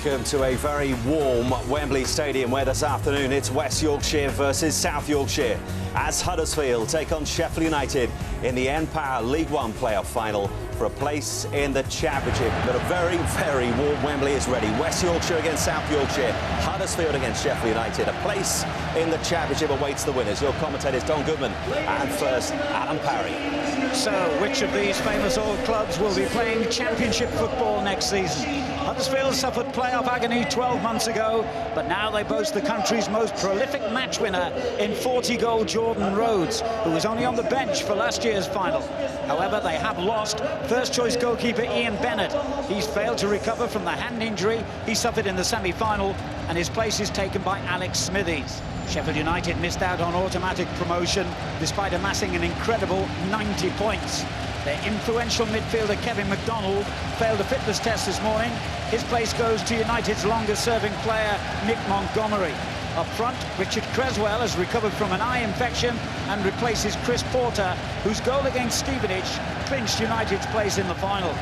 Welcome to a very warm Wembley Stadium where this afternoon it's West Yorkshire versus South Yorkshire as Huddersfield take on Sheffield United in the N-Power League One playoff final for a place in the Championship. But a very, very warm Wembley is ready. West Yorkshire against South Yorkshire, Huddersfield against Sheffield United. A place in the Championship awaits the winners. Your commentators Don Goodman and first Alan Parry. So, which of these famous old clubs will be playing Championship football next season? Huddersfield suffered playoff agony 12 months ago, but now they boast the country's most prolific match winner in 40-goal Jordan Rhodes, who was only on the bench for last year's final. However, they have lost first-choice goalkeeper Ian Bennett. He's failed to recover from the hand injury he suffered in the semi-final, and his place is taken by Alex Smithies. Sheffield United missed out on automatic promotion despite amassing an incredible 90 points. Their influential midfielder Kevin McDonald failed a fitness test this morning. His place goes to United's longest-serving player, Nick Montgomery. Up front, Richard Creswell has recovered from an eye infection and replaces Chris Porter, whose goal against Stevenage clinched United's place in the final.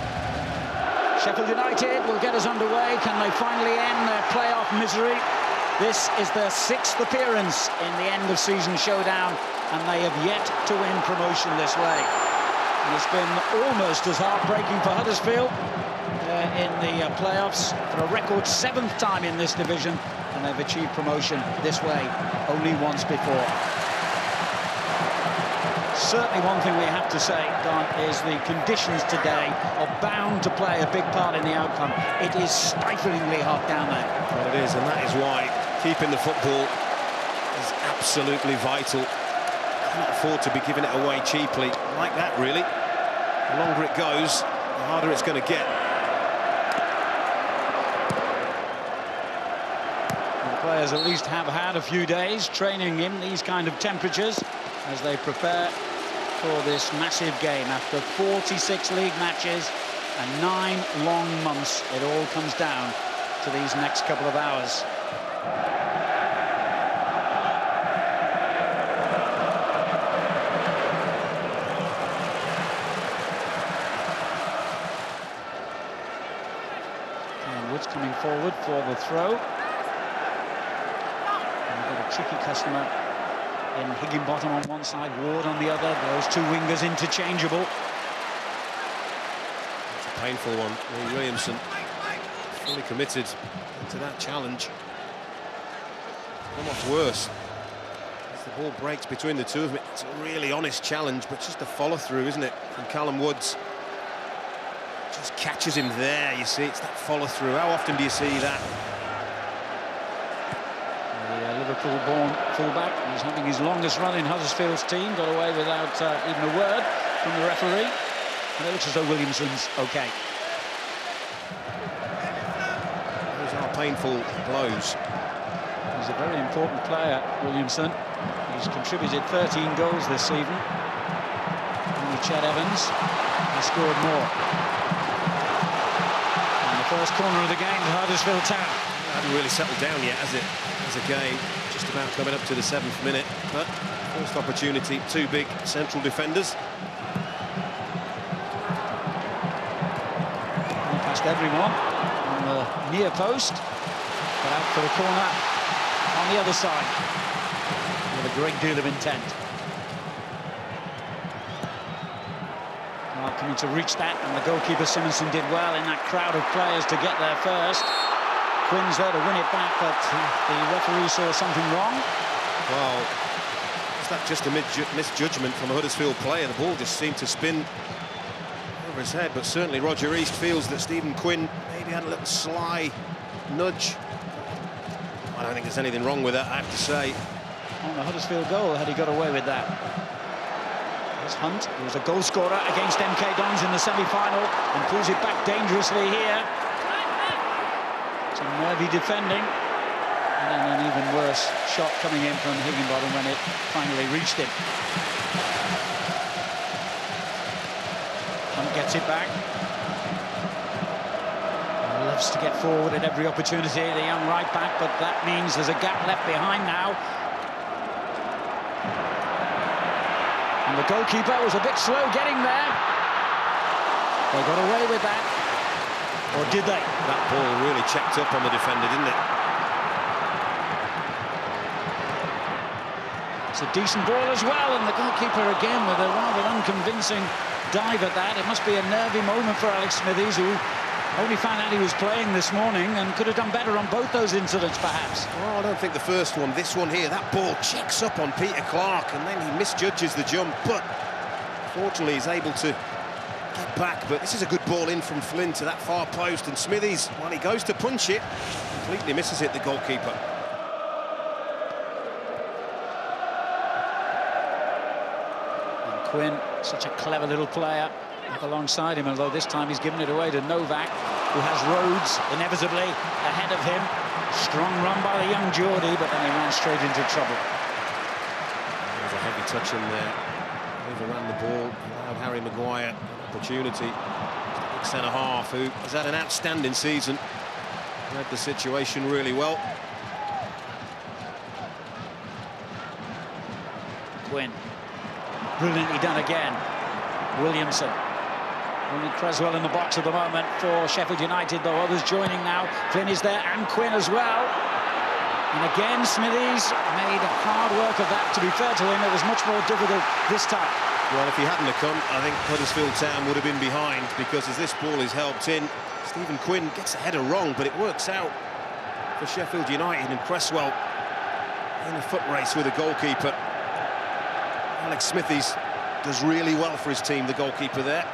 Sheffield United will get us underway. Can they finally end their playoff misery? This is their 6th appearance in the end-of-season showdown, and they have yet to win promotion this way. And it's been almost as heartbreaking for Huddersfield in the playoffs for a record 7th time in this division, and they've achieved promotion this way only once before. Certainly one thing we have to say, Don, is the conditions today are bound to play a big part in the outcome. It is stiflingly hot down there. Well, it is, and that is why keeping the football is absolutely vital. Can't afford to be giving it away cheaply like that, really. The longer it goes, the harder it's going to get. And the players at least have had a few days training in these kind of temperatures as they prepare for this massive game. After 46 league matches and 9 long months, it all comes down to these next couple of hours. Woods coming forward for the throw. And we've got a tricky customer in Higginbottom on one side, Ward on the other. Those two wingers interchangeable. It's a painful one. Lee Williamson fully committed to that challenge. Almost worse. As the ball breaks between the two of them, it's a really honest challenge, but just a follow-through, isn't it, from Callum Woods? Just catches him there, you see, it's that follow-through. How often do you see that? The Liverpool-born fullback is having his longest run in Huddersfield's team, got away without even a word from the referee. And it looks as though Williamson's OK. Those are painful blows. He's a very important player, Williamson. He's contributed 13 goals this season. Only Chet Evans has scored more. And the first corner of the game to Huddersfield Town. It hasn't really settled down yet, has it? As a game, just about coming up to the 7th minute. But first opportunity, 2 big central defenders. Past everyone on the near post, but out for the corner on the other side with a great deal of intent. Well, coming to reach that, and the goalkeeper Simonson did well in that crowd of players to get there first. Quinn's there to win it back, but the referee saw something wrong. Well, is that just a misjudgment from a Huddersfield player? The ball just seemed to spin over his head, but certainly Roger East feels that Stephen Quinn maybe had a little sly nudge. I don't think there's anything wrong with that, I have to say. On the Huddersfield goal, had he got away with that. There's Hunt, who was a goal scorer against MK Dons in the semi-final, and pulls it back dangerously here. Some nervy defending, and then an even worse shot coming in from Higginbottom when it finally reached him. Hunt gets it back. Loves to get forward at every opportunity, the young right back, but that means there's a gap left behind now. And the goalkeeper was a bit slow getting there. They got away with that. Or did they? That ball really checked up on the defender, didn't it? It's a decent ball as well, and the goalkeeper again with a rather unconvincing dive at that. It must be a nervy moment for Alex Smithies, who only found out he was playing this morning and could have done better on both those incidents, perhaps. Well, I don't think the first one, this one here, that ball checks up on Peter Clark, and then he misjudges the jump, but fortunately he's able to get back. But this is a good ball in from Flynn to that far post, and Smithies, while he goes to punch it, completely misses it, the goalkeeper. And Quinn, such a clever little player, up alongside him, although this time he's given it away to Novak, who has Rhodes inevitably ahead of him. Strong run by the young Geordie, but then he ran straight into trouble. There's a heavy touch in there. Overran the ball, allowed Harry Maguire an opportunity. Big centre-half who has had an outstanding season. Read the situation really well. Quinn, brilliantly done again. Williamson. Only Creswell in the box at the moment for Sheffield United, though others joining now. Flynn is there and Quinn as well. And again, Smithies made hard work of that. To be fair to him, it was much more difficult this time. Well, if he hadn't have come, I think Huddersfield Town would have been behind, because as this ball is helped in, Stephen Quinn gets the header wrong, but it works out for Sheffield United, and Creswell in a foot race with the goalkeeper. Alex Smithies does really well for his team, the goalkeeper there.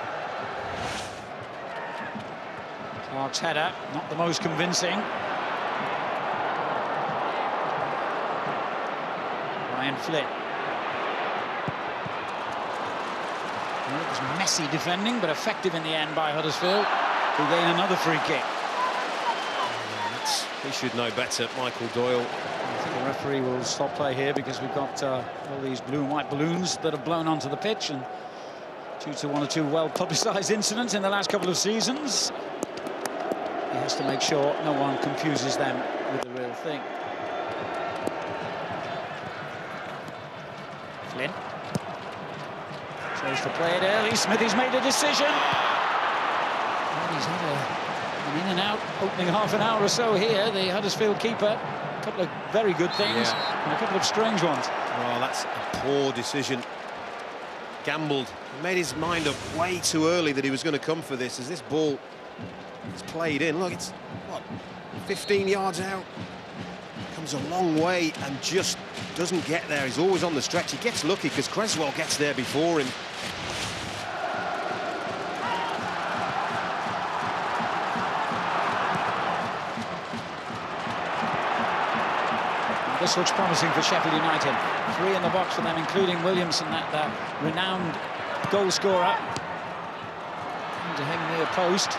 Clark's header, not the most convincing. Ryan Flynn. Well, it was messy defending, but effective in the end by Huddersfield, who gain another free kick. He should know better, Michael Doyle. I think the referee will stop play here because we've got all these blue and white balloons that have blown onto the pitch, and due to one or two well-publicised incidents in the last couple of seasons, he has to make sure no one confuses them with the real thing. Flynn chose to play it early. Smithies made a decision. Well, he's had an in and out opening half an hour or so here, the Huddersfield keeper. A couple of very good things, and a couple of strange ones. Well, that's a poor decision. Gambled. He made his mind up way too early that he was going to come for this, as this ball is played in. Look, it's, what, 15 yards out? Comes a long way and just doesn't get there. He's always on the stretch. He gets lucky because Creswell gets there before him. This looks promising for Sheffield United. 3 in the box for them, including Williamson, that renowned goal scorer. Into him near post.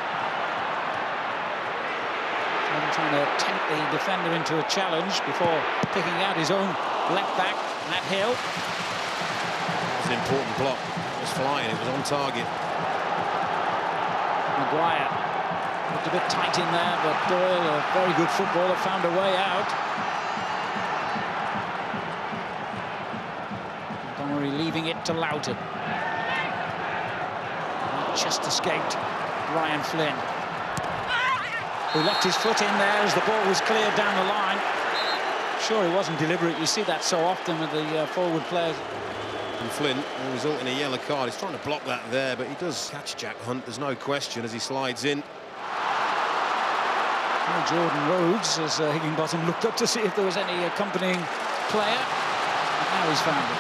And trying to tempt the defender into a challenge before picking out his own left back, Matt Hill. It was an important block. It was flying, it was on target. Maguire looked a bit tight in there, but Doyle, a very good footballer, found a way out. Leaving it to Loughton. Just escaped Ryan Flynn, who left his foot in there as the ball was cleared down the line. Sure, it wasn't deliberate. You see that so often with the forward players. And Flynn will result in a yellow card. He's trying to block that there, but he does catch Jack Hunt, there's no question, as he slides in. Well, Jordan Rhodes, as Higginbottom looked up to see if there was any accompanying player. And now he's found it.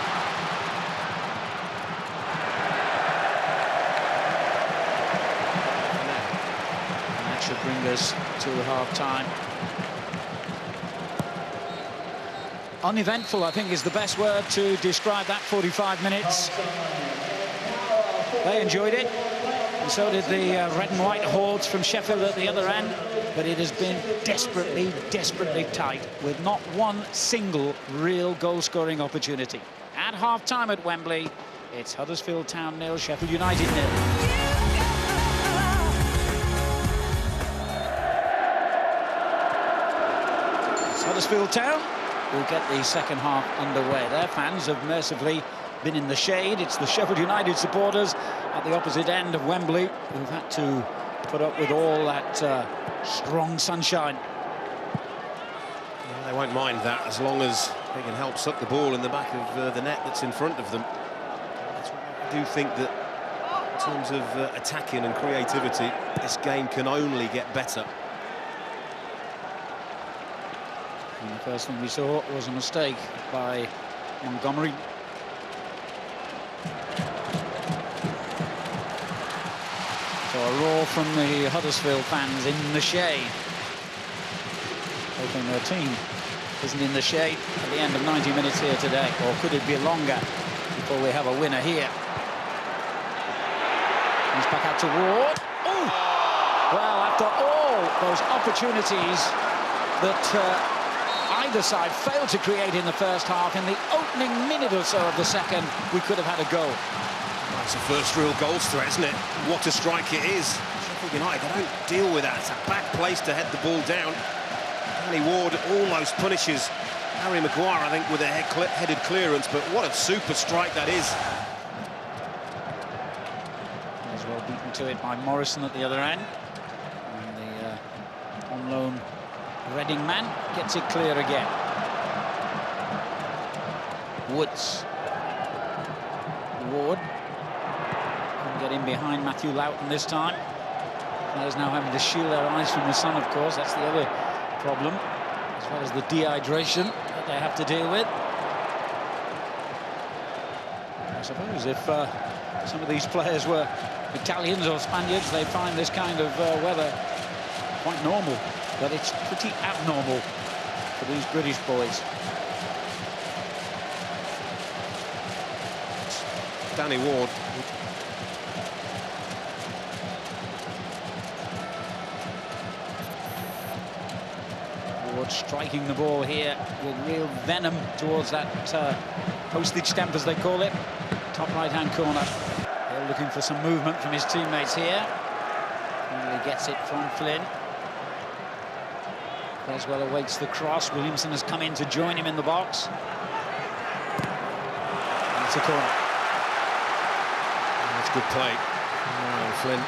Should bring us to half-time. Uneventful, I think, is the best word to describe that 45 minutes. They enjoyed it, and so did the red and white hordes from Sheffield at the other end, but it has been desperately, desperately tight, with not one single real goal-scoring opportunity. At half-time at Wembley, it's Huddersfield Town 0, Sheffield United 0. Huddersfield Town will get the second half underway. Their fans have mercifully been in the shade. It's the Sheffield United supporters at the opposite end of Wembley who've had to put up with all that strong sunshine. They won't mind that as long as they can help suck the ball in the back of the net that's in front of them. That's what I do think that in terms of attacking and creativity, this game can only get better. And the first thing we saw was a mistake by Montgomery. So a roar from the Huddersfield fans in the shade, hoping their team isn't in the shade at the end of 90 minutes here today. Or could it be longer before we have a winner here? He's back out to Ward. Oh! Well, after all those opportunities that either side failed to create in the first half, in the opening minute or so of the second, we could have had a goal. That's the first real goals threat, isn't it? What a strike it is. Sheffield United, they don't deal with that. It's a back place to head the ball down. Danny Ward almost punishes Harry Maguire, I think, with a headed clearance, but what a super strike that is. As well beaten to it by Morrison at the other end. And the on loan Reading man gets it clear again. Woods. Ward. Couldn't get in behind Matthew Loughton this time. Players now having to shield their eyes from the sun, of course. That's the other problem, as well as the dehydration that they have to deal with. I suppose if some of these players were Italians or Spaniards, they'd find this kind of weather quite normal, but it's pretty abnormal for these British boys. Danny Ward. Ward striking the ball here with real venom towards that postage stamp, as they call it. Top right-hand corner. They're looking for some movement from his teammates here. Finally gets it from Flynn. Creswell awaits the cross. Williamson has come in to join him in the box. And it's a corner. That's good play. Flynn.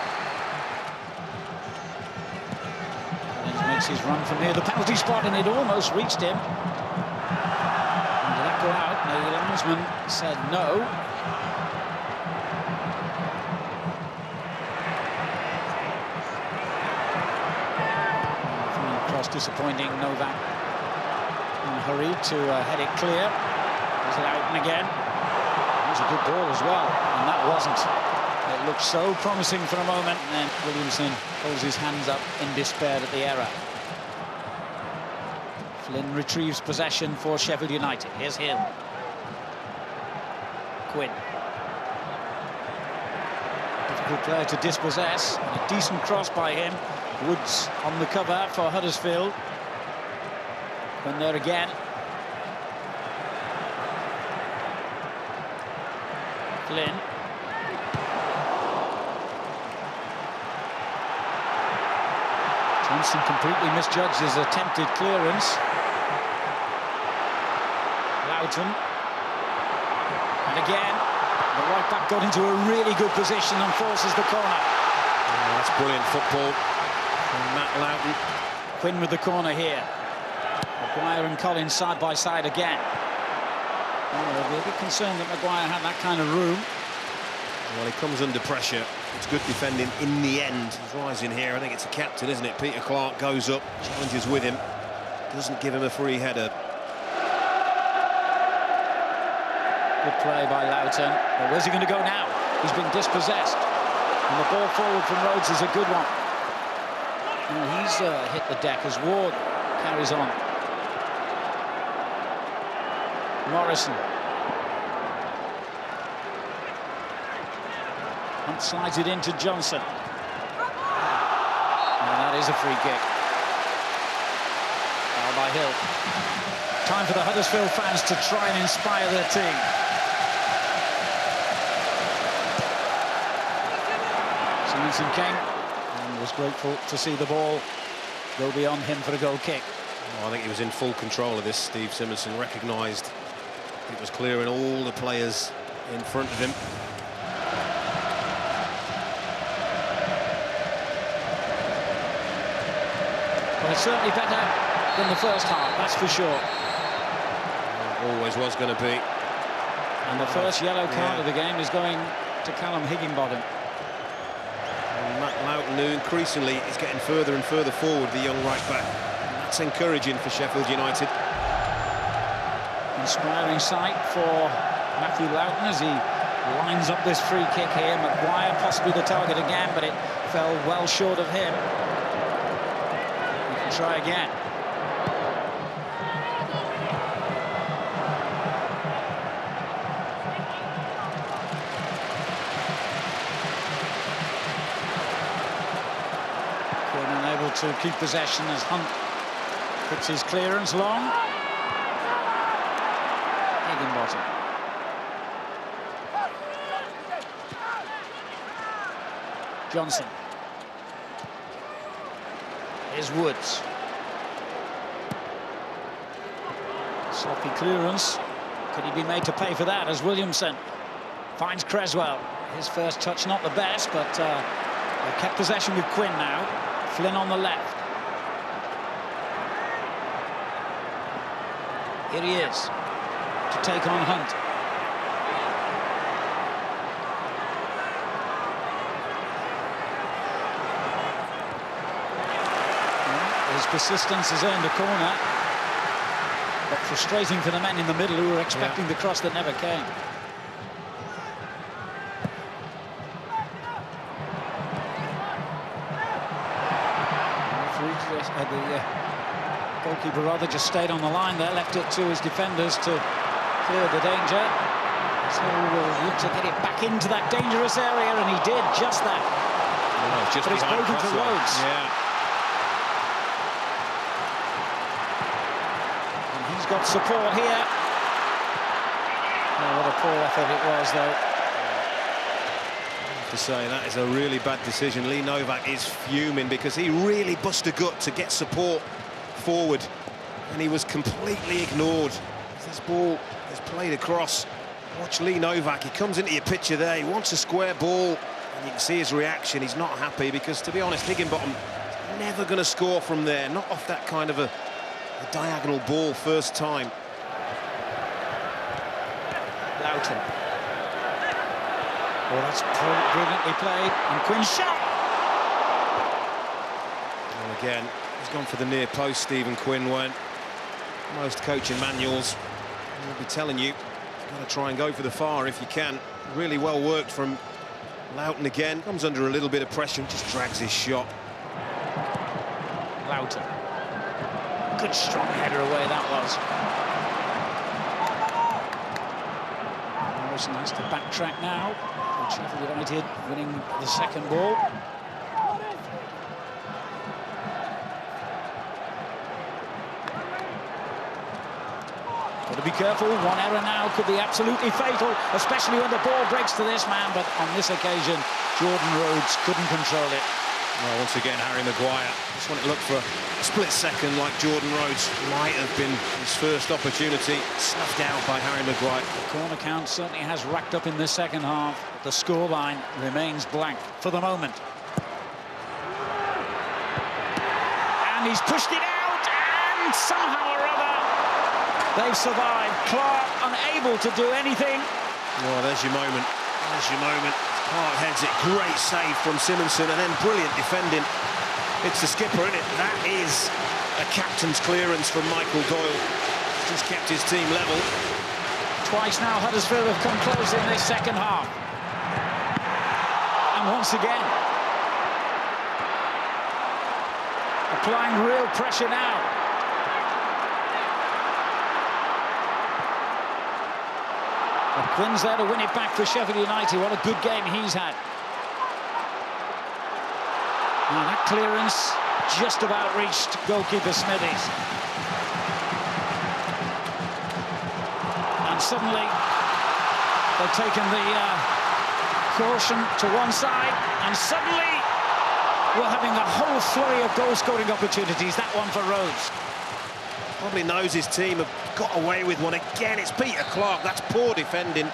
Flynn makes his run from near the penalty spot, and it almost reached him. And did that go out? No, the linesman said no. Disappointing. Novak in a hurry to head it clear. There's Loughton again. It was a good ball as well, and that wasn't. It looked so promising for a moment, and then Williamson pulls his hands up in despair at the error. Flynn retrieves possession for Sheffield United. Here's Hill. Quinn. Difficult player to dispossess. A decent cross by him. Woods on the cover for Huddersfield. And there again. Flynn. Johnson completely misjudged his attempted clearance. Loughton. And again, the right back got into a really good position and forces the corner. Oh, that's brilliant football. Matt Loughton. Quinn with the corner here. Maguire and Collins side by side again. Oh, they'll be a bit concerned that Maguire had that kind of room. Well, he comes under pressure. It's good defending in the end. He's rising here. I think it's a captain, isn't it? Peter Clark goes up, challenges with him. Doesn't give him a free header. Good play by Loughton. Well, where's he going to go now? He's been dispossessed. And the ball forward from Rhodes is a good one. And he's hit the deck as Ward carries on. Morrison. Hunt slides it into Johnson. And that is a free kick. Foul by Hill. Time for the Huddersfield fans to try and inspire their team. Simonson came and was grateful to see the ball go beyond him for a goal kick. Oh, I think he was in full control of this. Steve Simonson recognised it was clearing all the players in front of him. But it's certainly better than the first half, that's for sure. Always was going to be. And the first yellow card of the game is going to Callum Higginbottom. And Matt Loughton, who increasingly is getting further and further forward, the young right back. And that's encouraging for Sheffield United. Inspiring sight for Matthew Loughton as he lines up this free kick here. Maguire possibly the target again, but it fell well short of him. He can try again. Unable to keep possession as Hunt puts his clearance long. Higginbottom. Johnson. Here's Woods. Sloppy clearance. Could he be made to pay for that as Williamson finds Creswell? His first touch not the best, but they've kept possession with Quinn now. Flynn on the left. Here he is to take on Hunt. His persistence has earned a corner, but frustrating for the men in the middle who were expecting the cross that never came. The goalkeeper rather just stayed on the line there, left it to his defenders to clear the danger. So will look to get it back into that dangerous area, and he did just that. Oh, just but it's broken for Rhodes. And he's got support here. Oh, what a poor effort it was, though. To say that is a really bad decision. Lee Novak is fuming because he really bust a gut to get support forward, and he was completely ignored. This ball is played across. Watch Lee Novak, he comes into your picture there, he wants a square ball, and you can see his reaction. He's not happy because, to be honest, Higginbottom never going to score from there, not off that kind of a diagonal ball first time. Loughton. Oh, that's brilliantly played, and Quinn shot. And again, he's gone for the near post, Stephen Quinn, when most coaching manuals will be telling you, you've got to try and go for the far if you can. Really well worked from Loughton again. Comes under a little bit of pressure and just drags his shot. Loughton. Good strong header away that was. Morrison has to backtrack now. Sheffield United winning the second ball. Got to be careful. One error now could be absolutely fatal, especially when the ball breaks to this man. But on this occasion, Jordan Rhodes couldn't control it. Well, once again, Harry Maguire just wanted to look for a split second, like Jordan Rhodes might have been his first opportunity, snuffed out by Harry Maguire. The corner count certainly has racked up in this second half. The scoreline remains blank for the moment. And he's pushed it out, and somehow or other they've survived. Clark unable to do anything. Oh, there's your moment. There's your moment. Clark heads it. Great save from Simonson, and then brilliant defending. It's the skipper, isn't it? That is a captain's clearance from Michael Doyle. Just kept his team level. Twice now Huddersfield have come close in this second half. And once again, applying real pressure now. But Quinn's there to win it back for Sheffield United. What a good game he's had. Now that clearance just about reached goalkeeper Smithies. And suddenly they've taken the caution to one side, and suddenly we're having a whole flurry of goal-scoring opportunities. That one for Rhodes. Probably knows his team have got away with one. Again, it's Peter Clark. That's poor defending.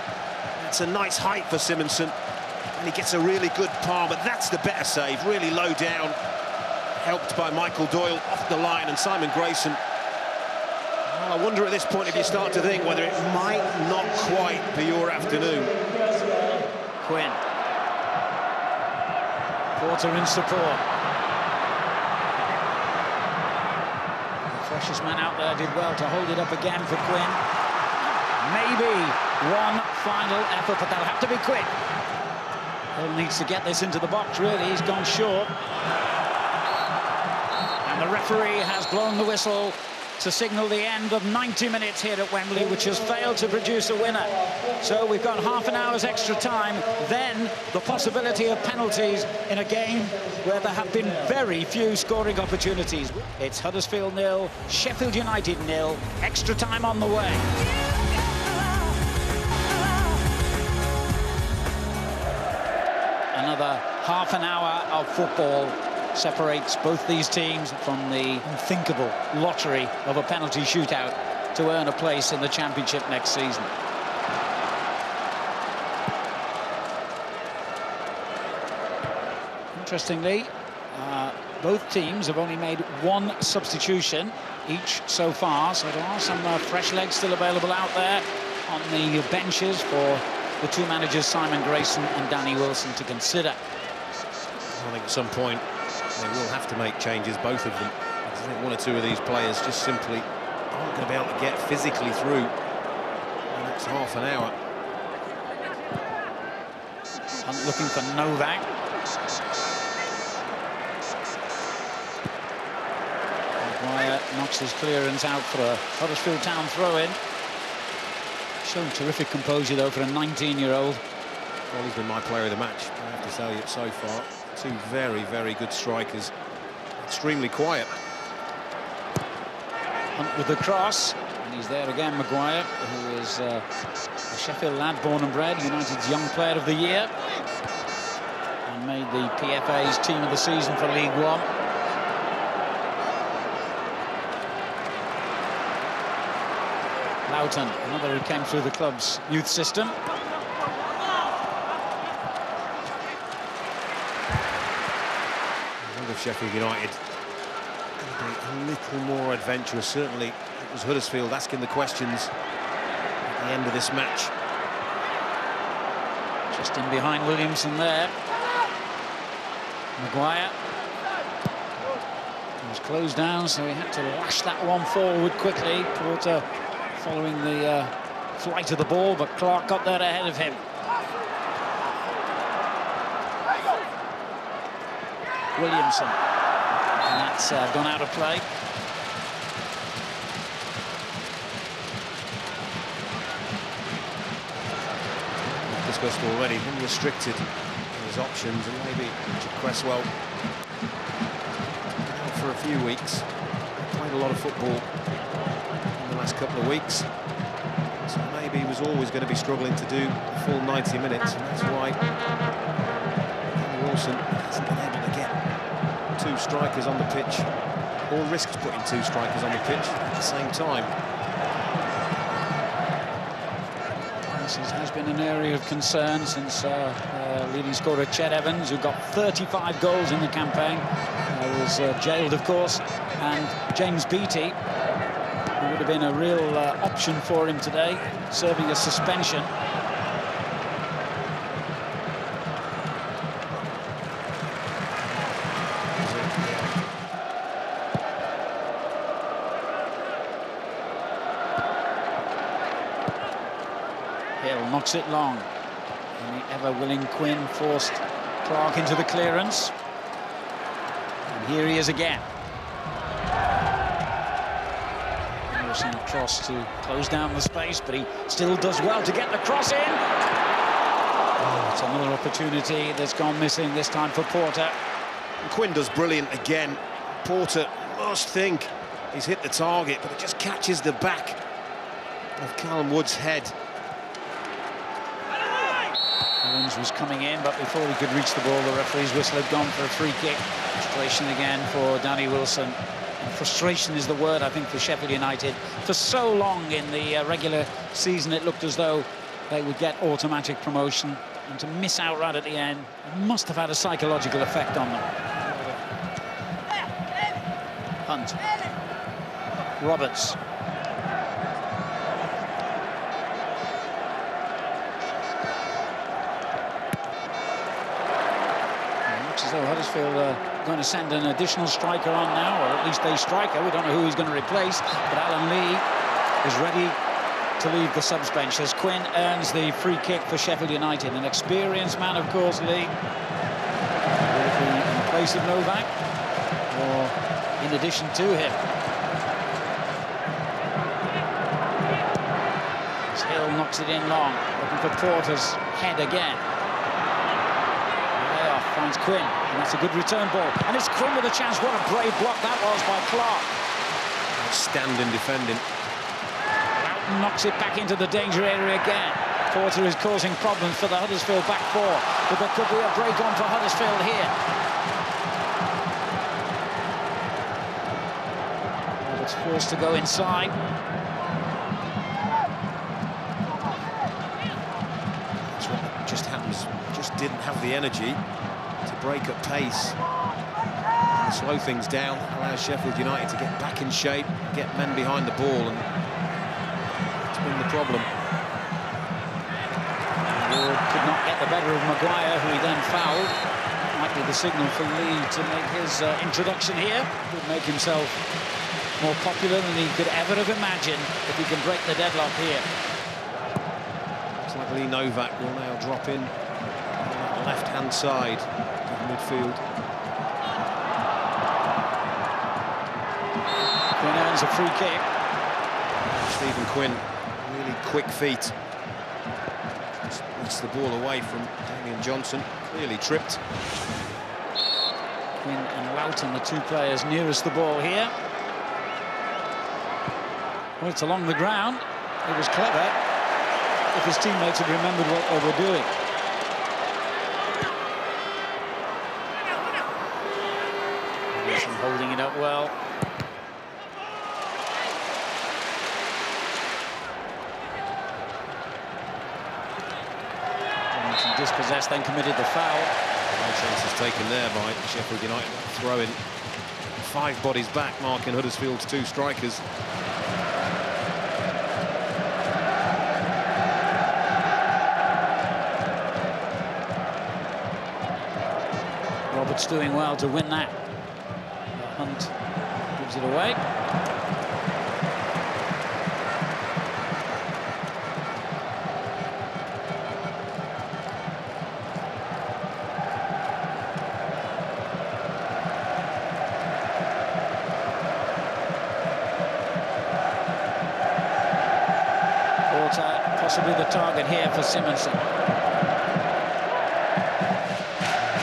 It's a nice height for Simonson, and he gets a really good palm, but that's the better save, really low down. helped by Michael Doyle off the line, and Simon Grayson. Well, I wonder at this point if you start to think whether it might not quite be your afternoon. Quinn. Porter in support. The freshest man out there did well to hold it up again for Quinn. Maybe one final effort, but that'll have to be quick. Hill needs to get this into the box, really. He's gone short. And the referee has blown the whistle to signal the end of 90 minutes here at Wembley, which has failed to produce a winner. So we've got half an hour's extra time, then the possibility of penalties in a game where there have been very few scoring opportunities. It's Huddersfield 0, Sheffield United 0, extra time on the way. Another half an hour of football separates both these teams from the unthinkable lottery of a penalty shootout to earn a place in the Championship next season. Interestingly, both teams have only made one substitution each so far, so there are some fresh legs still available out there on the benches for the two managers, Simon Grayson and Danny Wilson, to consider. I think at some point they will have to make changes, both of them. I think one or two of these players just simply aren't going to be able to get physically through the next half an hour. Hunt looking for Novak. Maguire knocks his clearance out for a Huddersfield Town throw-in. Shown terrific composure, though, for a 19-year-old. Well, he's been my player of the match, I have to tell you, so far. Two very, very good strikers. Extremely quiet. Hunt with the cross, and he's there again, Maguire, who is a Sheffield lad, born and bred, United's Young Player of the Year, and made the PFA's Team of the Season for League One. Loughton, another who came through the club's youth system. Sheffield United going to be a little more adventurous. Certainly it was Huddersfield asking the questions at the end of this match. Just in behind Williamson there. Maguire. He was closed down, so he had to lash that one forward quickly. Porter following the flight of the ball, but Clark got there ahead of him. Williamson, and that's gone out of play. We've discussed already, unrestricted in his options, and maybe Richard Cresswell for a few weeks. Played a lot of football in the last couple of weeks, so maybe he was always going to be struggling to do the full 90 minutes, and that's why Wilson hasn't been able to get two strikers on the pitch, or risks putting two strikers on the pitch at the same time. This has been an area of concern since leading scorer Chet Evans, who got 35 goals in the campaign, was jailed, of course, and James Beattie, who would have been a real option for him today, serving a suspension. Hill knocks it long, and the ever-willing Quinn forced Clark into the clearance. And here he is again. Anderson across to close down the space, but he still does well to get the cross in. Oh, it's another opportunity that's gone missing, this time for Porter. And Quinn does brilliant again. Porter must think he's hit the target, but it just catches the back of Callum Wood's head. Evans was coming in, but before he could reach the ball, the referee's whistle had gone for a free kick. Frustration again for Danny Wilson. And frustration is the word, I think, for Sheffield United. For so long in the regular season, it looked as though they would get automatic promotion, and to miss out right at the end must have had a psychological effect on them. Hunt. Roberts. Looks as though Huddersfield are going to send an additional striker on now, or at least a striker. We don't know who he's going to replace, but Alan Lee is ready to leave the subs bench as Quinn earns the free kick for Sheffield United. An experienced man, of course, Lee. Will it be in place of Novak, or in addition to him? As Hill knocks it in long, looking for Porter's head again. Layoff finds Quinn, and that's a good return ball. And it's Quinn with a chance. What a brave block that was by Clark. Standing defending. Loughton knocks it back into the danger area again. Porter is causing problems for the Huddersfield back four, but there could be a break on for Huddersfield here. Roberts forced to go inside. That's what just happens. Just didn't have the energy to break up pace and slow things down. Allows Sheffield United to get back in shape, get men behind the ball, and it's been the problem. Ward could not get the better of Maguire, who he then fouled. Might be the signal for Lee to make his introduction here. Could make himself more popular than he could ever have imagined if he can break the deadlock here. Looks like Lee Novak will now drop in on the left-hand side of midfield. Quinn earns a free kick. Stephen Quinn, really quick feet. Knocks the ball away from Damian Johnson, clearly tripped. Quinn and Loughton, the two players nearest the ball here. Well, it's along the ground. It was clever if his teammates had remembered what they were doing. Wilson holding it up well. Dispossessed, then committed the foul. No chances taken there by Sheffield United. Throwing 5 bodies back, marking Huddersfield's 2 strikers. Roberts doing well to win that. Hunt gives it away. Possibly the target here for Simonsen.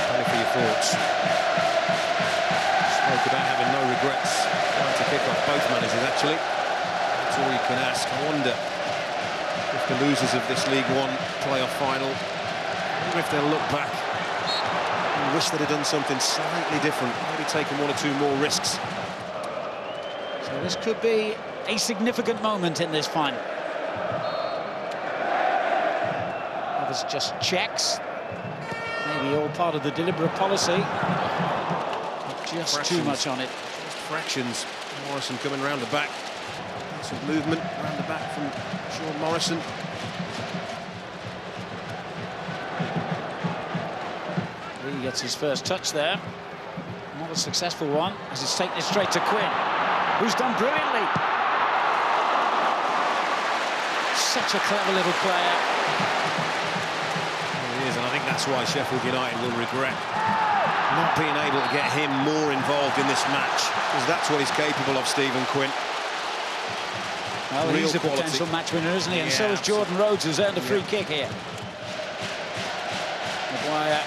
Only for your thoughts. Spoke about having no regrets trying to kick off both managers, actually. That's all you can ask. I wonder if the losers of this League One playoff final, I wonder if they'll look back and wish they'd have done something slightly different, maybe taken 1 or 2 more risks. So this could be a significant moment in this final. Just checks, maybe all part of the deliberate policy, but just fractions. Too much on it. Just fractions. Morrison coming round the back. Some movement round the back from Sean Morrison. He gets his first touch there. Not a successful one, as he's taken it straight to Quinn, who's done brilliantly. Such a clever little player. And I think that's why Sheffield United will regret not being able to get him more involved in this match, because that's what he's capable of, Stephen Quinn. Well, real he's a quality. potential match winner, isn't he? And yeah, so is Jordan Rhodes, who's earned a free kick here. Maguire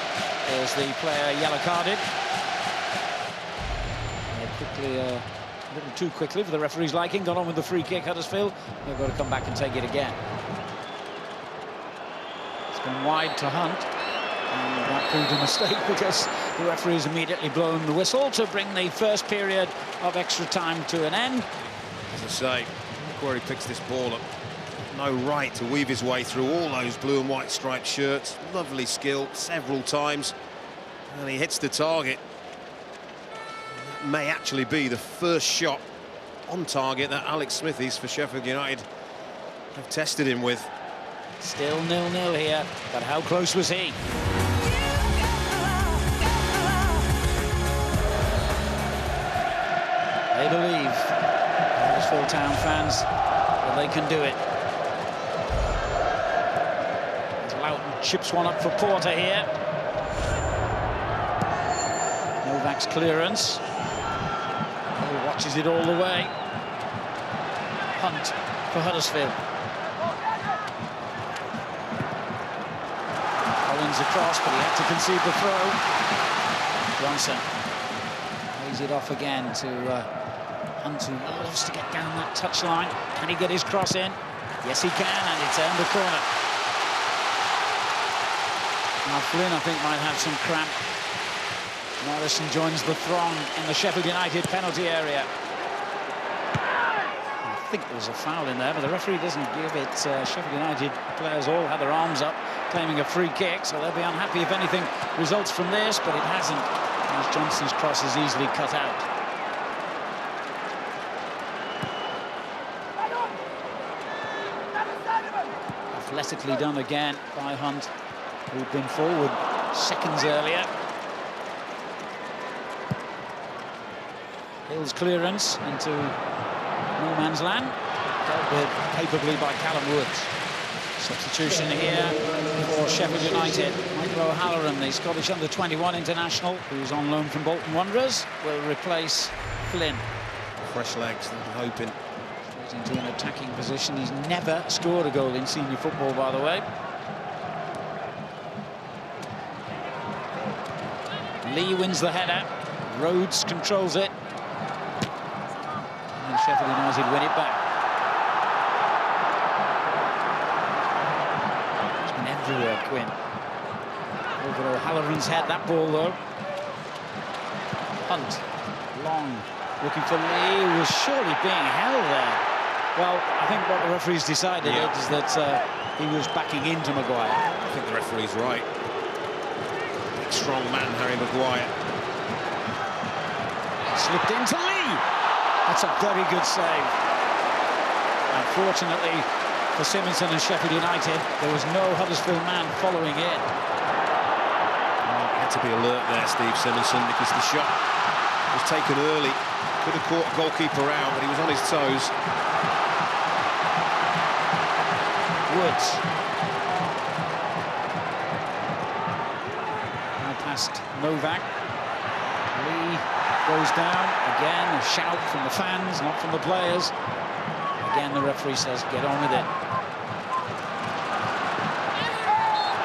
is the player yellow-carded. Quickly, a little too quickly for the referee's liking. Got on with the free kick, Huddersfield. They've got to come back and take it again. It's gone wide to Hunt. And that proved a mistake because the referee's immediately blown the whistle to bring the first period of extra time to an end. As I say, Quarry picks this ball up. No right to weave his way through all those blue and white striped shirts. Lovely skill several times. And he hits the target. And may actually be the first shot on target that Alex Smithies for Sheffield United have tested him with. Still 0-0 here, but how close was he? They believe, Huddersfield Town fans, that they can do it. As Loughton chips one up for Porter here. Novak's clearance. Oh, watches it all the way. Hunt for Huddersfield. Collins across, but he had to concede the throw. Johnson lays it off again to Hunt, who loves to get down that touchline. Can he get his cross in? Yes, he can, and it's turned the corner. Now Flynn, I think, might have some cramp. Morrison joins the throng in the Sheffield United penalty area. I think there's a foul in there, but the referee doesn't give it. Sheffield United players all had their arms up, claiming a free kick, so they'll be unhappy if anything results from this, but it hasn't, as Johnson's cross is easily cut out. Athletically done again by Hunt, who'd been forward seconds earlier. Hill's clearance into no man's land, dealt with capably by Callum Woods. Substitution here for Sheffield United. Michael O'Halloran, the Scottish under-21 international, who's on loan from Bolton Wanderers, will replace Flynn. Fresh legs, they're hoping. Straight into an attacking position. He's never scored a goal in senior football, by the way. Lee wins the header. Rhodes controls it. And Sheffield United win it back. It's been everywhere, Quinn. Over O'Halloran's head, that ball, though. Hunt, long, looking for Lee, who was surely being held there. Well, I think what the referee's decided is that he was backing into Maguire. I think the referee's right. Big, strong man, Harry Maguire. Slipped into Lee. That's a very good save. Unfortunately for Simonson and Sheffield United, there was no Huddersfield man following in. Well, had to be alert there, Steve Simonson, because the shot was taken early. Could have caught the goalkeeper out, but he was on his toes. Woods. Now past Novak. Lee goes down. Again, a shout from the fans, not from the players. Again, the referee says, get on with it.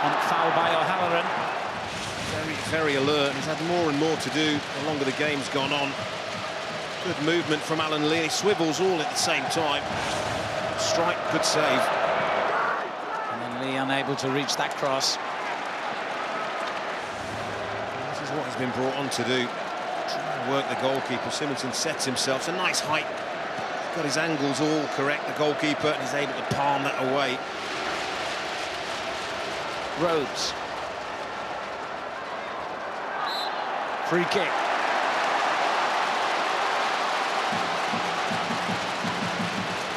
And foul by O'Halloran. Very, very alert. He's had more and more to do the longer the game's gone on. Good movement from Alan Lee. He swivels all at the same time. Strike, good save. And then Lee unable to reach that cross. This is what he's been brought on to do. Try and work the goalkeeper. Simonson sets himself. It's a nice height. He's got his angles all correct, the goalkeeper, and he's able to palm that away. Rhodes. Free kick.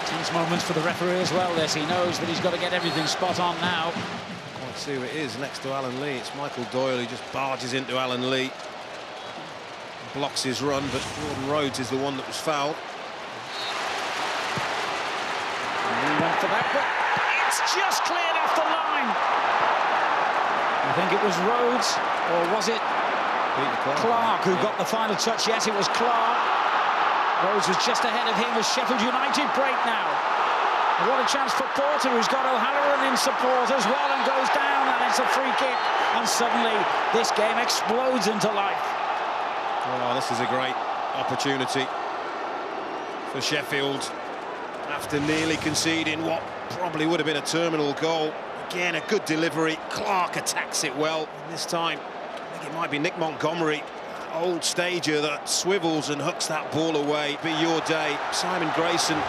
Tense moments for the referee as well, this. He knows that he's got to get everything spot on now. Quite see who it is next to Alan Lee. It's Michael Doyle who just barges into Alan Lee. Blocks his run, but Gordon Rhodes is the one that was fouled. And he went for that, but it's just cleared off the line. I think it was Rhodes, or was it Clark who got the final touch? Yes, it was Clark. Rhodes was just ahead of him as Sheffield United break now. And what a chance for Porter, who's got O'Halloran in support as well and goes down, and it's a free kick. And suddenly this game explodes into life. Oh, this is a great opportunity for Sheffield after nearly conceding what probably would have been a terminal goal. Again, a good delivery. Clark attacks it well. And this time, I think it might be Nick Montgomery, old stager, that swivels and hooks that ball away. Be your day. Simon Grayson,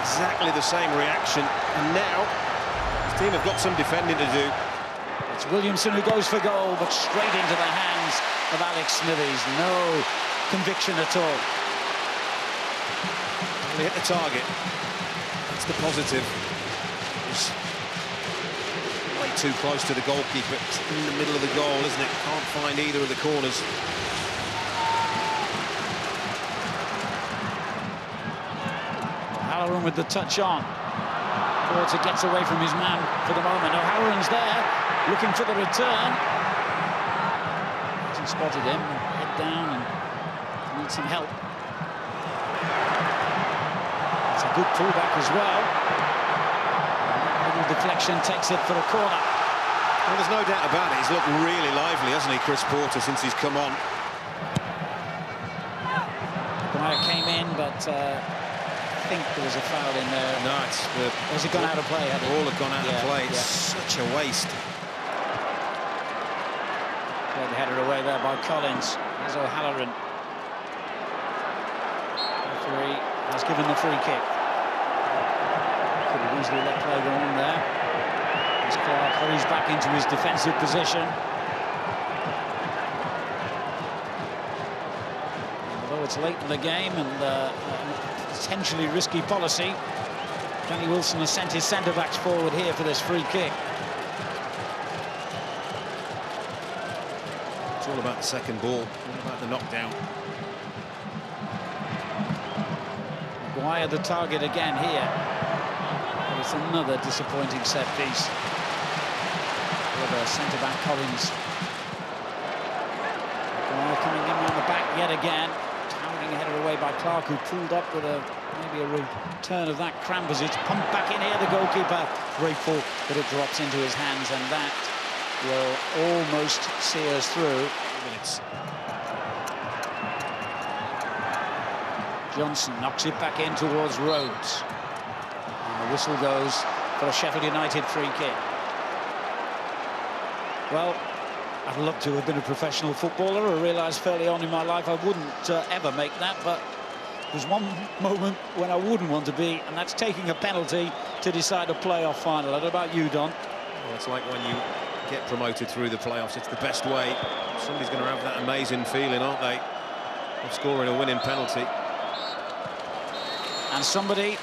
exactly the same reaction. And now, his team have got some defending to do. It's Williamson who goes for goal, but straight into the hands of Alex Smithies. No conviction at all. He hit the target. That's the positive. He's way too close to the goalkeeper. It's in the middle of the goal, isn't it? Can't find either of the corners. O'Halloran with the touch on. Porter gets away from his man for the moment. O'Halloran's there, looking for the return. Hasn't spotted him. Head down and needs some help. It's a good pullback as well. A little deflection takes it for a corner. Well, there's no doubt about it. He's looked really lively, hasn't he, Chris Porter, since he's come on. Maguire came in, but I think there was a foul in there. No, it's... Has it gone out of play? All have gone out of play. It's such a waste. Played the header away there by Collins. Here's O'Halloran. Referee has given the free kick. Could have easily let play go on there. As Clark hurries back into his defensive position. Although it's late in the game and potentially risky policy, Danny Wilson has sent his centre-backs forward here for this free kick. It's all about the second ball, all about the knockdown. Maguire the target again here. But it's another disappointing set piece. Centre-back Collins. Maguire coming in on the back yet again. Towering header away by Clark, who pulled up with maybe a return of that cramp as it's pumped back in here. The goalkeeper grateful that it drops into his hands, and that will almost see us through. Johnson knocks it back in towards Rhodes. And the whistle goes for a Sheffield United free kick. Well, I'd love to have been a professional footballer. I realised fairly on in my life I wouldn't ever make that, but there's one moment when I wouldn't want to be, and that's taking a penalty to decide a playoff final. I don't know about you, Don. Well, it's like when you get promoted through the playoffs, it's the best way. Somebody's going to have that amazing feeling, aren't they, of scoring a winning penalty. And somebody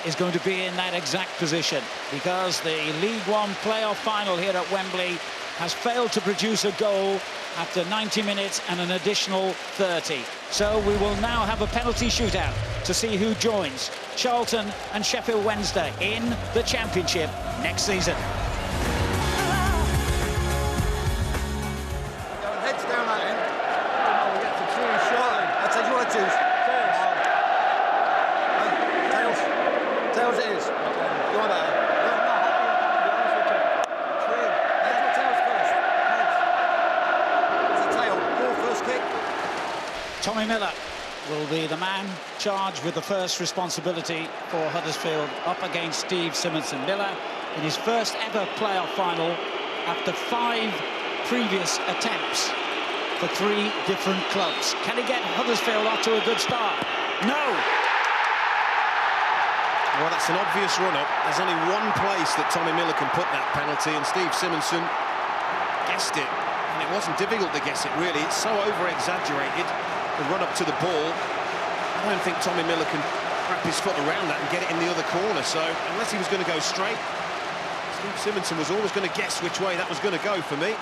is going to be in that exact position, because the League One playoff final here at Wembley has failed to produce a goal after 90 minutes and an additional 30. So we will now have a penalty shootout to see who joins Charlton and Sheffield Wednesday in the Championship next season. Heads down that end. We get to choose shortly. I'll tell you what I choose. Tails it is. Go on that. Tommy Miller will be the man charged with the first responsibility for Huddersfield up against Steve Simonson. Miller in his first ever playoff final after 5 previous attempts for 3 different clubs. Can he get Huddersfield off to a good start? No! Well, that's an obvious run-up. There's only one place that Tommy Miller can put that penalty, and Steve Simonson guessed it. And it wasn't difficult to guess it, really. It's so over-exaggerated, the run-up to the ball. I don't think Tommy Miller can wrap his foot around that and get it in the other corner. So, unless he was going to go straight, Steve Simonson was always going to guess which way that was going to go for me.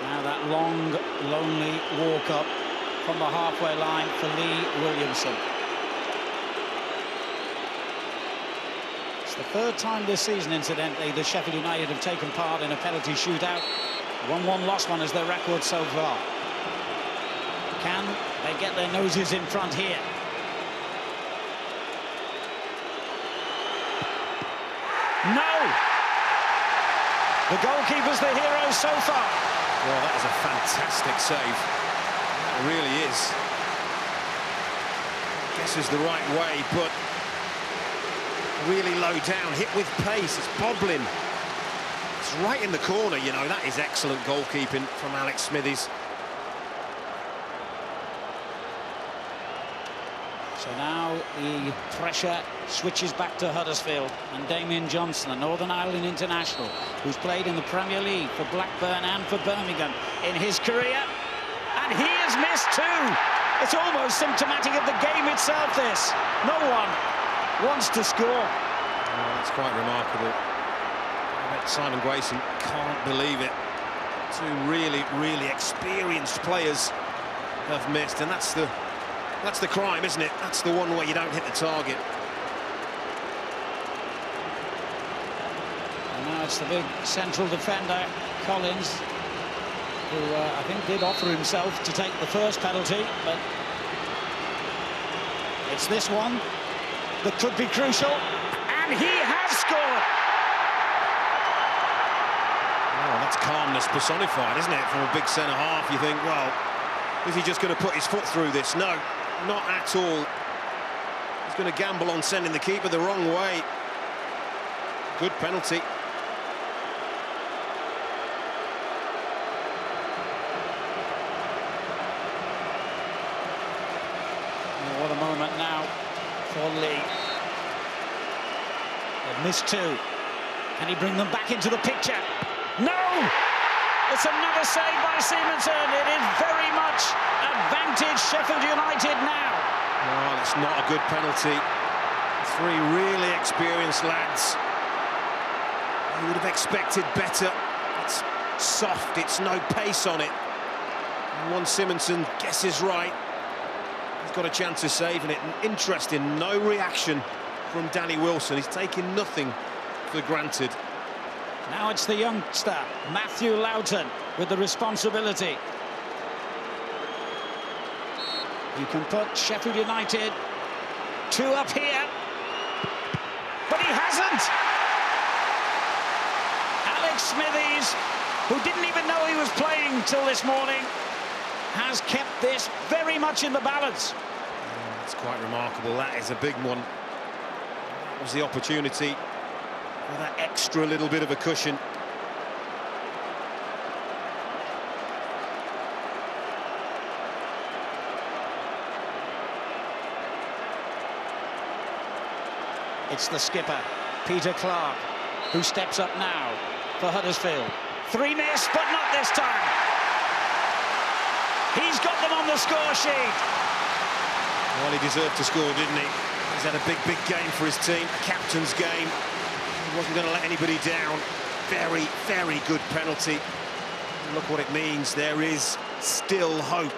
Now that long, lonely walk-up from the halfway line for Lee Williamson. It's the 3rd time this season, incidentally, that Sheffield United have taken part in a penalty shootout. 1-1 lost one as their record so far. Can they get their noses in front here? No! The goalkeeper's the hero so far. Well, that is a fantastic save. It really is. Guesses the right way, but really low down, hit with pace. It's bobbling. It's right in the corner, you know. That is excellent goalkeeping from Alex Smithies. So now the pressure switches back to Huddersfield, and Damien Johnson, a Northern Ireland international, who's played in the Premier League for Blackburn and for Birmingham in his career, and he has missed too. It's almost symptomatic of the game itself, this. No one wants to score. Oh, that's quite remarkable. I bet Simon Grayson can't believe it. Two really, really experienced players have missed, and that's the crime, isn't it? That's the one where you don't hit the target. And now it's the big central defender, Collins, who I think did offer himself to take the first penalty, but it's this one that could be crucial, and he has scored! Oh, that's calmness personified, isn't it? From a big centre-half, you think, well, is he just going to put his foot through this? No, not at all. He's going to gamble on sending the keeper the wrong way. Good penalty. Oh, what a moment now for Lee. They've missed two. Can he bring them back into the picture? No! It's another save by Simonsen. It is very much advantage Sheffield United now. Well, it's not a good penalty. Three really experienced lads. You would have expected better. It's soft, it's no pace on it. And once Simonsen guesses right, he's got a chance of saving it. And interesting, no reaction from Danny Wilson. He's taking nothing for granted. Now it's the youngster, Matthew Loughton, with the responsibility. You can put Sheffield United two up here, but he hasn't. Alex Smithies, who didn't even know he was playing till this morning, has kept this very much in the balance. It's quite remarkable. That is a big one. That was the opportunity for that extra little bit of a cushion. It's the skipper, Peter Clark, who steps up now for Huddersfield. Three miss, but not this time. He's got them on the score sheet. Well, he deserved to score, didn't he? He's had a big, big game for his team, a captain's game. He wasn't going to let anybody down. Very, very good penalty. Look what it means. There is still hope.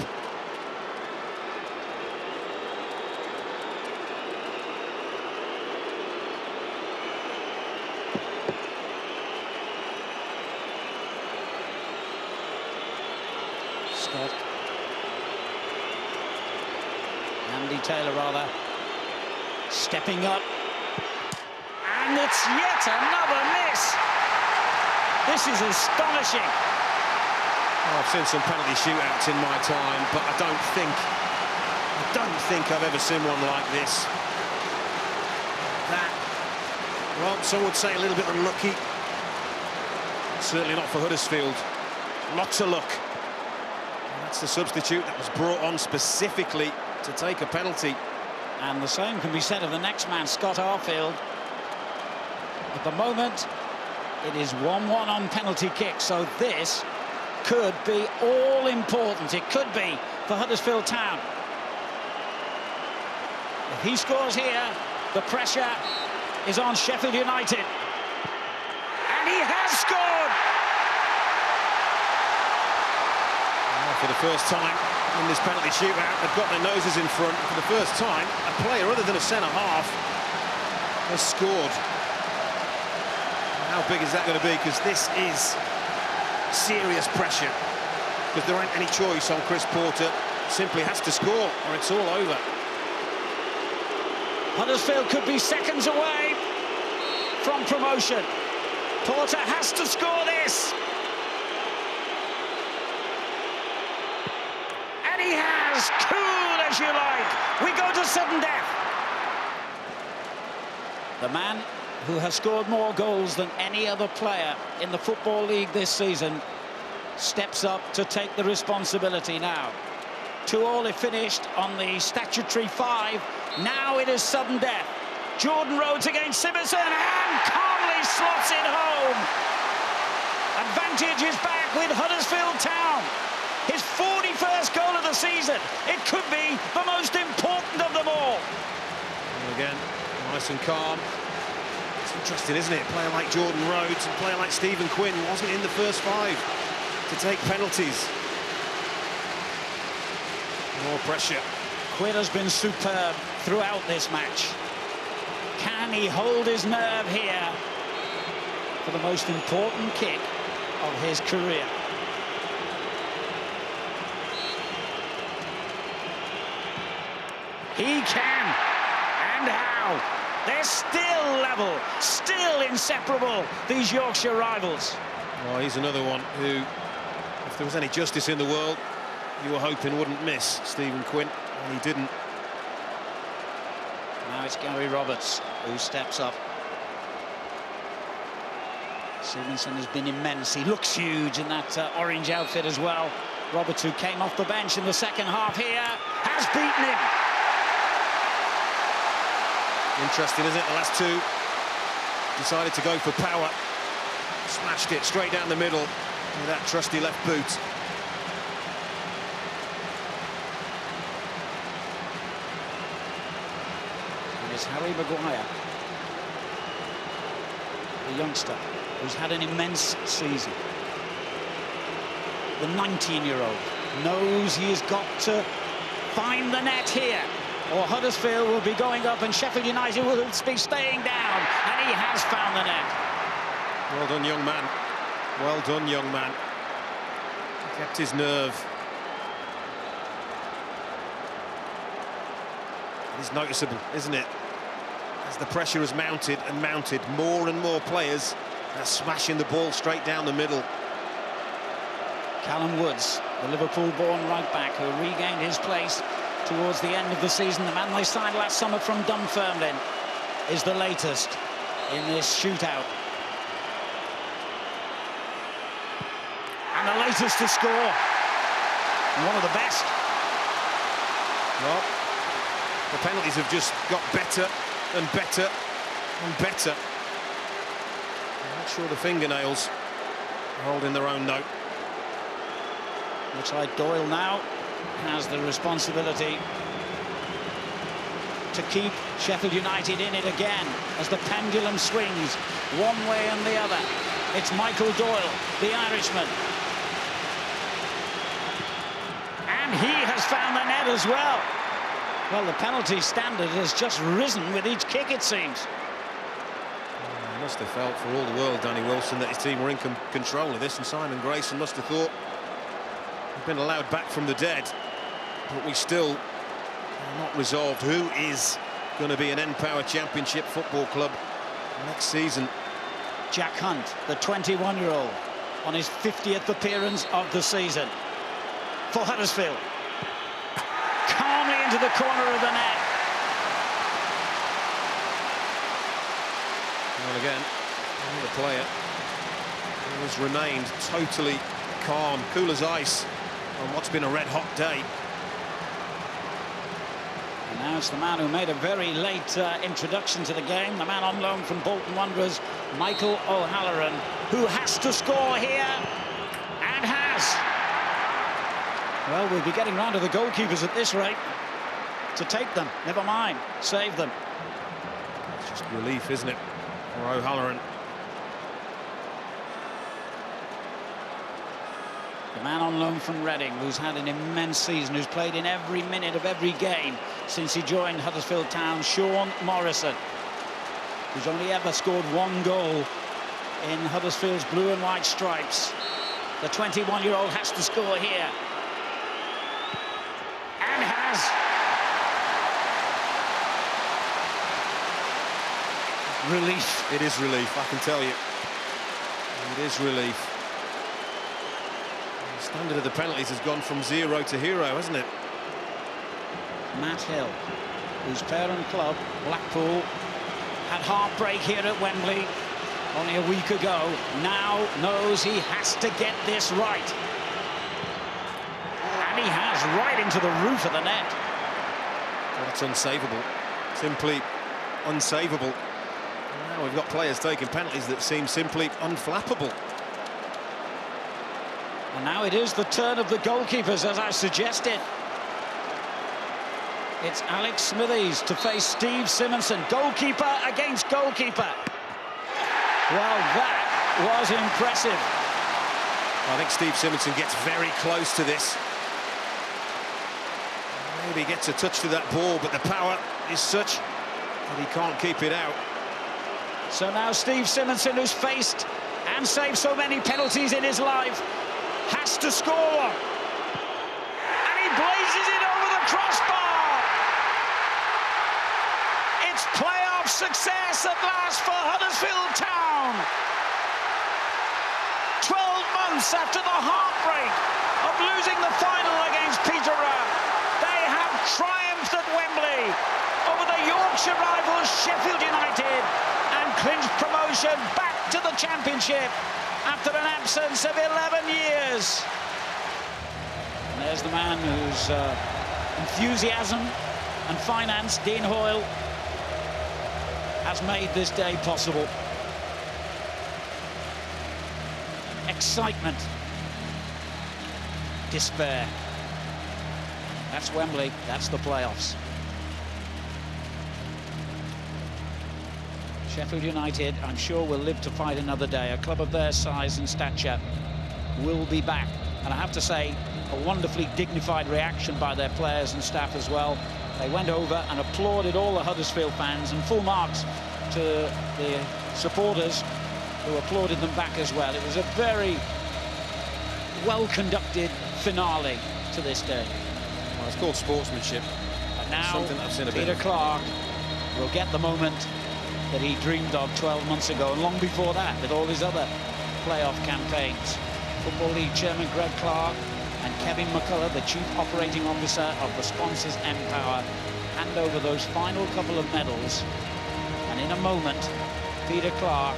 Scott. Andy Taylor, rather, stepping up. And it's yet another miss. This is astonishing. Well, I've seen some penalty shootouts in my time, but I don't think I've ever seen one like this. That, well, some would say a little bit unlucky. Certainly not for Huddersfield. Lots of luck. And that's the substitute that was brought on specifically to take a penalty. And the same can be said of the next man, Scott Arfield. At the moment, it is 1-1 on penalty kick, so this could be all important. It could be for Huddersfield Town. If he scores here, the pressure is on Sheffield United. And he has scored! Well, for the first time in this penalty shootout, they've got their noses in front. For the first time, a player other than a centre-half has scored. How big is that going to be? Because this is serious pressure. Because there ain't any choice on Chris Porter. Simply has to score or it's all over. Huddersfield could be seconds away from promotion. Porter has to score this. And he has, cool as you like. We go to sudden death. The man who has scored more goals than any other player in the Football League this season steps up to take the responsibility now. 2-2 it finished on the statutory 5. Now it is sudden death. Jordan Rhodes against Simonson, and calmly slots it home. Advantage is back with Huddersfield Town. His 41st goal of the season. It could be the most important of them all. And again, nice and calm. It's interesting, isn't it? A player like Jordan Rhodes and a player like Stephen Quinn wasn't in the first 5 to take penalties. More pressure. Quinn has been superb throughout this match. Can he hold his nerve here for the most important kick of his career? He can, and how. They're still level, still inseparable, these Yorkshire rivals. Well, he's another one who, if there was any justice in the world, you were hoping wouldn't miss Stephen Quinn, and he didn't. Now it's Gary Roberts who steps up. Stevenson has been immense. He looks huge in that orange outfit as well. Roberts, who came off the bench in the second half here, has beaten him. Interesting, isn't it? The last 2 decided to go for power. Smashed it straight down the middle with that trusty left boot. And it's Harry Maguire, the youngster who's had an immense season. The 19-year-old knows he has got to find the net here, or Huddersfield will be going up and Sheffield United will be staying down, and he has found the net. Well done, young man. Well done, young man. Kept his nerve. It's noticeable, isn't it? As the pressure has mounted and mounted, more and more players are smashing the ball straight down the middle. Callum Woods, the Liverpool-born right-back who regained his place towards the end of the season. The man they signed last summer from Dunfermline is the latest in this shootout. And the latest to score. And one of the best. Well, the penalties have just got better and better and better. I'm not sure the fingernails are holding their own note. Looks like Doyle now has the responsibility to keep Sheffield United in it again as the pendulum swings one way and the other. It's Michael Doyle, the Irishman. And he has found the net as well. Well, the penalty standard has just risen with each kick, it seems. He must have felt for all the world, Danny Wilson, that his team were in control of this, and Simon Grayson must have thought he'd been allowed back from the dead. But we still are not resolved who is going to be an N-Power Championship football club next season. Jack Hunt, the 21-year-old, on his 50th appearance of the season for Huddersfield. Calmly into the corner of the net. Well, again, the player has remained totally calm, cool as ice on what's been a red-hot day. And now it's the man who made a very late introduction to the game, the man on loan from Bolton Wanderers, Michael O'Halloran, who has to score here, and has. Well, we'll be getting round to the goalkeepers at this rate to take them. Never mind, save them. It's just relief, isn't it, for O'Halloran? The man on loan from Reading, who's had an immense season, who's played in every minute of every game since he joined Huddersfield Town, Sean Morrison, who's only ever scored 1 goal in Huddersfield's blue and white stripes. The 21-year-old has to score here. And has. Relief. It is relief, I can tell you. It is relief. The standard of the penalties has gone from 0 to hero, hasn't it? Matt Hill, whose parent club, Blackpool, had heartbreak here at Wembley only a week ago, now knows he has to get this right. And he has, right into the roof of the net. Well, it's unsavable. Simply unsavable. And now we've got players taking penalties that seem simply unflappable. And now it is the turn of the goalkeepers, as I suggested. It's Alex Smithies to face Steve Simonson. Goalkeeper against goalkeeper. Well, that was impressive. I think Steve Simonson gets very close to this. Maybe gets a touch to that ball, but the power is such that he can't keep it out. So now Steve Simonson, who's faced and saved so many penalties in his life, has to score. And he blazes it over the crossbar. It's playoff success at last for Huddersfield Town. 12 months after the heartbreak of losing the final against Peterborough, they have triumphed at Wembley over the Yorkshire rivals Sheffield United and clinched promotion back to the Championship after an absence of 11 years. And there's the man whose enthusiasm and finance, Dean Hoyle, has made this day possible. Excitement, despair. That's Wembley, that's the playoffs. Sheffield United, I'm sure, will live to fight another day. A club of their size and stature will be back. And I have to say, a wonderfully dignified reaction by their players and staff as well. They went over and applauded all the Huddersfield fans, and full marks to the supporters who applauded them back as well. It was a very well-conducted finale to this day. Well, it's called sportsmanship. And now Something I've seen a bit Peter of. Clark will get the moment that he dreamed of 12 months ago, and long before that, with all his other playoff campaigns. Football League Chairman Greg Clark and Kevin McCullough, the Chief Operating Officer of the sponsors Empower, hand over those final couple of medals. And in a moment, Peter Clark,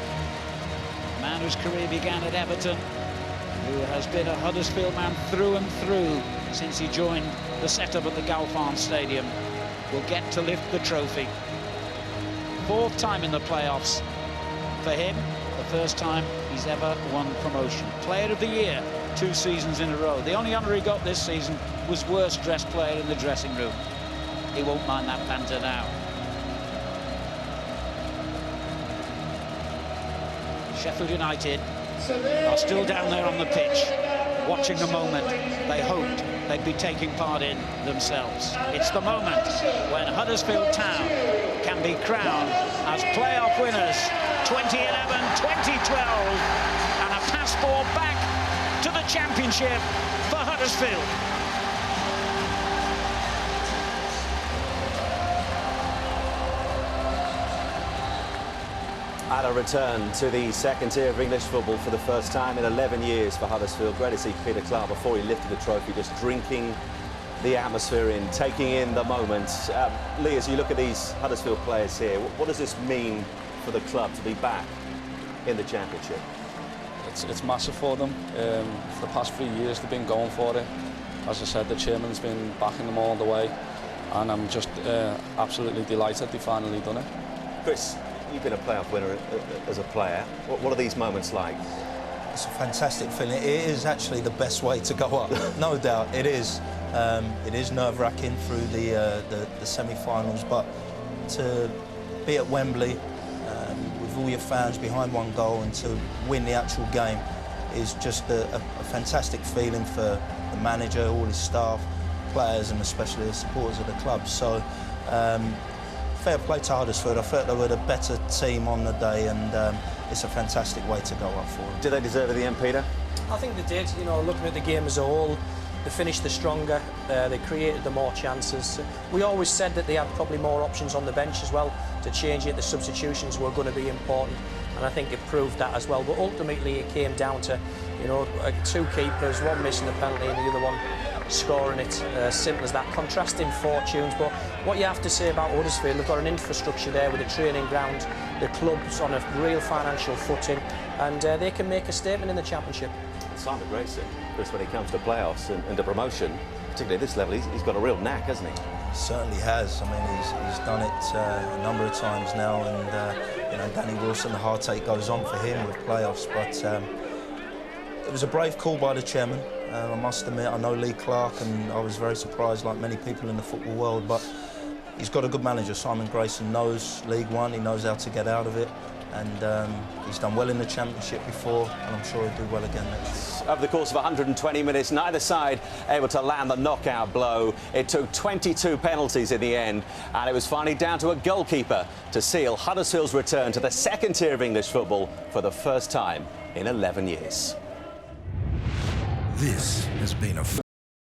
a man whose career began at Everton, who has been a Huddersfield man through and through since he joined the setup at the Galfarm Stadium, will get to lift the trophy. 4th time in the playoffs for him, the first time he's ever won promotion. Player of the Year 2 seasons in a row. The only honour he got this season was worst dressed player in the dressing room. He won't mind that banter now. Sheffield United are still down there on the pitch, watching a moment they hoped they'd be taking part in themselves. It's the moment when Huddersfield Town can be crowned as playoff winners 2011-2012, and a passport back to the Championship for Huddersfield. And a return to the second tier of English football for the first time in 11 years for Huddersfield. Great to see Peter Clark, before he lifted the trophy, just drinking the atmosphere in, taking in the moment. Lee, as you look at these Huddersfield players here, what does this mean for the club to be back in the Championship? It's massive for them. For the past 3 years they've been going for it. As I said, the chairman's been backing them all the way, and I'm just absolutely delighted they've finally done it. Chris, you've been a playoff winner as a player. What are these moments like? It's a fantastic feeling. It is actually the best way to go up, no doubt. It is. It is nerve-wracking through the semi-finals, but to be at Wembley with all your fans behind one goal and to win the actual game is just a fantastic feeling for the manager, all his staff, players, and especially the supporters of the club. So. Fair play to Huddersfield. I felt they were the better team on the day, and it's a fantastic way to go up for them. Did they deserve it, the end, Peter? I think they did. You know, looking at the game as a whole, they finished the stronger. They created the more chances. We always said that they had probably more options on the bench as well to change it. The substitutions were going to be important, and I think it proved that as well. But ultimately, it came down to, you know, 2 keepers, one missing the penalty and the other one scoring it. Simple as that. Contrasting fortunes, but what you have to say about Huddersfield, they've got an infrastructure there with a training ground, the club's on a real financial footing, and they can make a statement in the Championship. Simon Grayson, Chris, when it comes to playoffs and to promotion, particularly at this level, he's got a real knack, hasn't he? He certainly has. I mean, he's done it a number of times now, and you know, Danny Wilson, the hard take goes on for him with playoffs, but it was a brave call by the chairman. I must admit, I know Lee Clark, and I was very surprised, like many people in the football world, but he's got a good manager. Simon Grayson knows League One, he knows how to get out of it, and he's done well in the Championship before, and I'm sure he'll do well again next year. Over the course of 120 minutes, neither side able to land the knockout blow. It took 22 penalties in the end, and it was finally down to a goalkeeper to seal Huddersfield's return to the second tier of English football for the first time in 11 years. This has been a